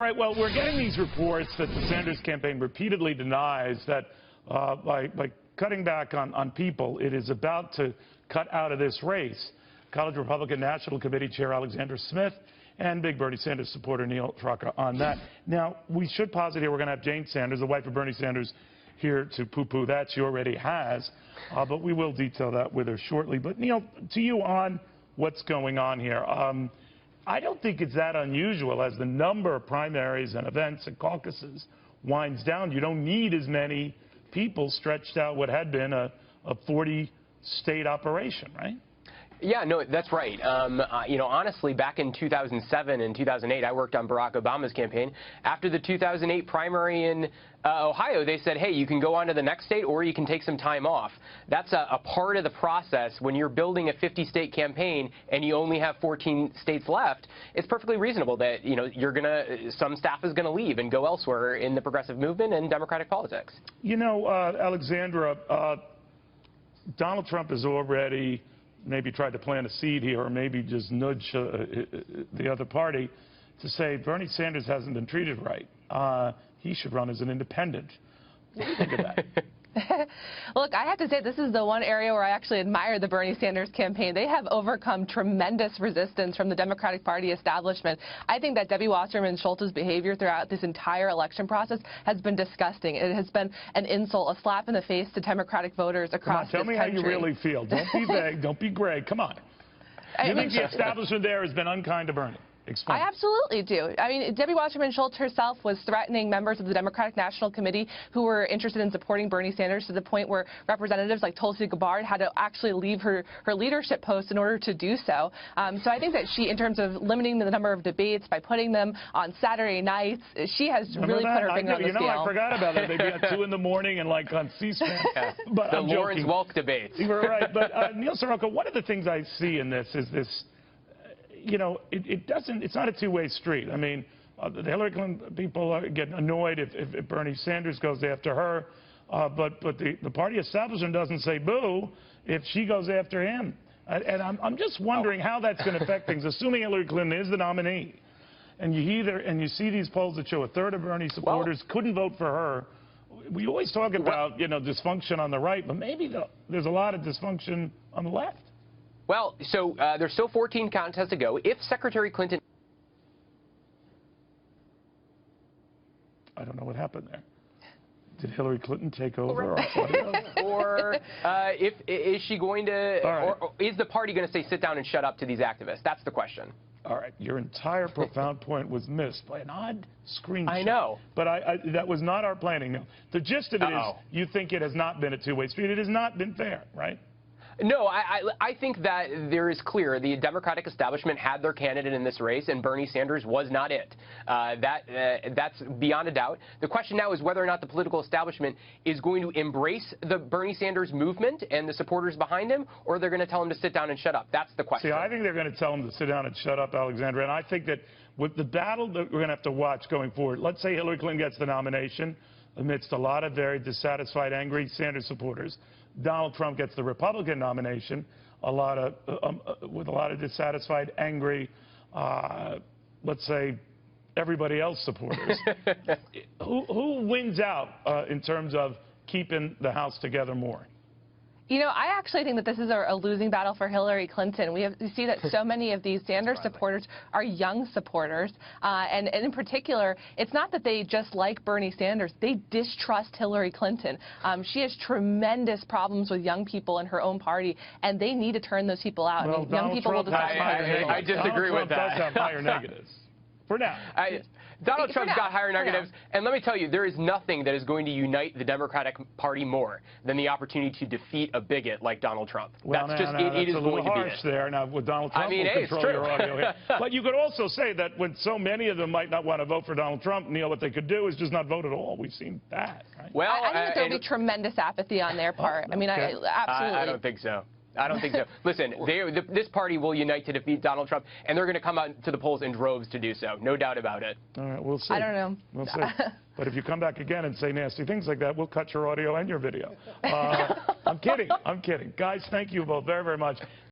Right, well, we're getting these reports that the Sanders campaign repeatedly denies that by cutting back on people, it is about to cut out of this race. College Republican National Committee Chair Alexandra Smith and big Bernie Sanders supporter Neil Sroka on that. Now, we should posit here we're going to have Jane Sanders, the wife of Bernie Sanders, here to poo-poo that. She already has, but we will detail that with her shortly. But, Neil, to you on what's going on here. I don't think it's that unusual as the number of primaries and events and caucuses winds down. You don't need as many people stretched out what had been a 40-state operation, right? Yeah, no, that's right. Honestly, back in 2007 and 2008, I worked on Barack Obama's campaign. After the 2008 primary in Ohio, they said, hey, you can go on to the next state or you can take some time off. That's a part of the process when you're building a 50-state campaign and you only have 14 states left. It's perfectly reasonable that, some staff is going to leave and go elsewhere in the progressive movement and Democratic politics. Alexandra, Donald Trump has already maybe tried to plant a seed here or maybe just nudge the other party to say Bernie Sanders hasn't been treated right. He should run as an independent. What do you think of that? Look, I have to say this is the one area where I actually admire the Bernie Sanders campaign. They have overcome tremendous resistance from the Democratic Party establishment. I think that Debbie Wasserman Schultz's behavior throughout this entire election process has been disgusting. It has been an insult, a slap in the face to Democratic voters across this country. Tell me how you really feel. Don't be vague. Don't be gray. Come on. You think the establishment there has been unkind to Bernie? Explain. I absolutely do. I mean, Debbie Wasserman Schultz herself was threatening members of the Democratic National Committee who were interested in supporting Bernie Sanders to the point where representatives like Tulsi Gabbard had to actually leave her leadership post in order to do so. So I think that she, in terms of limiting the number of debates by putting them on Saturday nights, she has really put her finger on the scale. I forgot about that. They'd be at 2 in the morning and like on C-SPAN. Yeah. But the Lawrence Welk debates. You were right. But Neil Sroka, one of the things I see in this is this. It's not a two-way street. I mean, the Hillary Clinton people get annoyed if Bernie Sanders goes after her, but the party establishment doesn't say boo if she goes after him. And I'm just wondering how that's going to affect things, assuming Hillary Clinton is the nominee, and you see these polls that show a third of Bernie supporters couldn't vote for her. We always talk about dysfunction on the right, but maybe there's a lot of dysfunction on the left. Well, so there's still 14 contests to go. If Secretary Clinton... I don't know what happened there. Did Hillary Clinton take over? Or is she going to... Right. Or is the party going to say sit down and shut up to these activists? That's the question. All right. Your entire profound point was missed by an odd screenshot. I know. But that was not our planning. No. The gist of it is you think it has not been a two-way street. It has not been fair, right? No, I think that there is clear the Democratic establishment had their candidate in this race, and Bernie Sanders was not it. That's beyond a doubt. The question now is whether or not the political establishment is going to embrace the Bernie Sanders movement and the supporters behind him, or they're going to tell him to sit down and shut up. That's the question. See, I think they're going to tell him to sit down and shut up, Alexandra. And I think that with the battle that we're going to have to watch going forward, let's say Hillary Clinton gets the nomination amidst a lot of very dissatisfied, angry Sanders supporters. Donald Trump gets the Republican nomination, with a lot of dissatisfied, angry, let's say, everybody else supporters. Who wins out in terms of keeping the House together more? I actually think that this is a losing battle for Hillary Clinton. We see that so many of these Sanders supporters are young supporters. And in particular, it's not that they just like Bernie Sanders. They distrust Hillary Clinton. She has tremendous problems with young people in her own party, and they need to turn those people out. Well, I mean, young people will decide. I disagree with that. Donald Trump does have higher negatives. For now. Donald Trump's got higher negatives, and let me tell you, there is nothing that is going to unite the Democratic Party more than the opportunity to defeat a bigot like Donald Trump. Well, that's just it is going to be it. There now with Donald Trump. I mean, will it's control true. Your audio here. But you could also say that when so many of them might not want to vote for Donald Trump, Neil, what they could do is just not vote at all. We've seen that. Right? Well, I think that there will be tremendous apathy on their part. I mean, absolutely. I don't think so. I don't think so. Listen, this party will unite to defeat Donald Trump, and they're going to come out to the polls in droves to do so. No doubt about it. All right, we'll see. I don't know. We'll see. But if you come back again and say nasty things like that, we'll cut your audio and your video. I'm kidding. I'm kidding. Guys, thank you both very, very much.